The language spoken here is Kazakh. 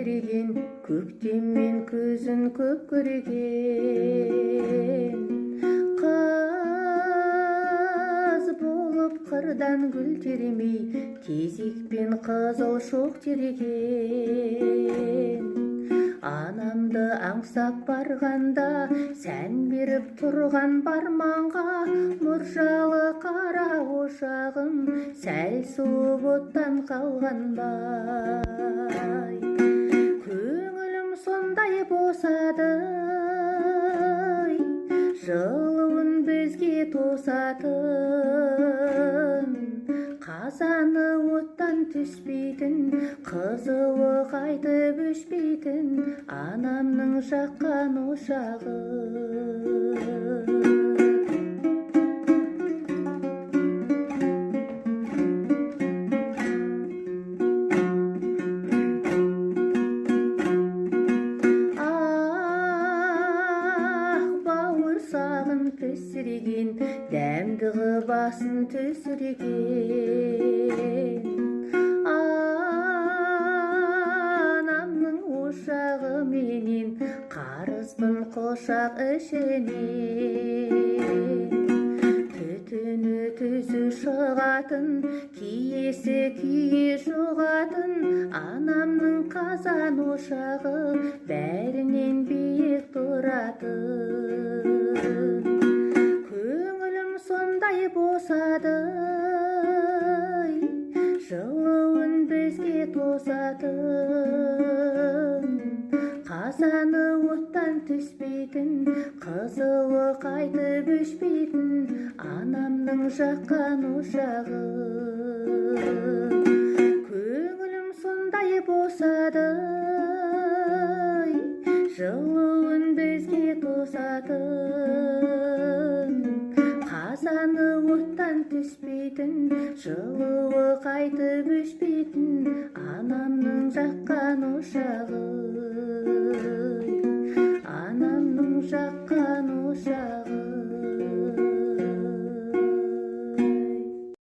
тіреген, көктем мен күзін көп көреген. Қаз болып қырдан гүл теремей, кезекпен қызыл шоқ тереген. Анамды аңсап барғанда, сән беріп тұрған барманға, мұржалы қара ошағым сәл суып оттан қалған бай. Көңілім сондай босады, жылуын бізге тосатын. Қазаны оттан түспейтін, қызуы қайтып өшпейтін анамның жаққан ошағы. Пісіреген, дәмді ғыбасын түсіреген. Анамның ошағы менен, қарызбын қошақ ішінен. Түтіні түзу шығатын, киесі күйе жоғатын, анамның қазан ошағы бәрінен биік тұратын. Сондай босады, жылуын бізге тосатын. Қазаны оттан түспейтін, қызуы қайтып өшпейтін анамның жаққан ошағы. Көңілім сондай босады, жылуын бізге тосатын. Қазаны оттан түспейтін, жылуы қайтып өшпейтін анамның жаққан ошағы. Анамның жаққан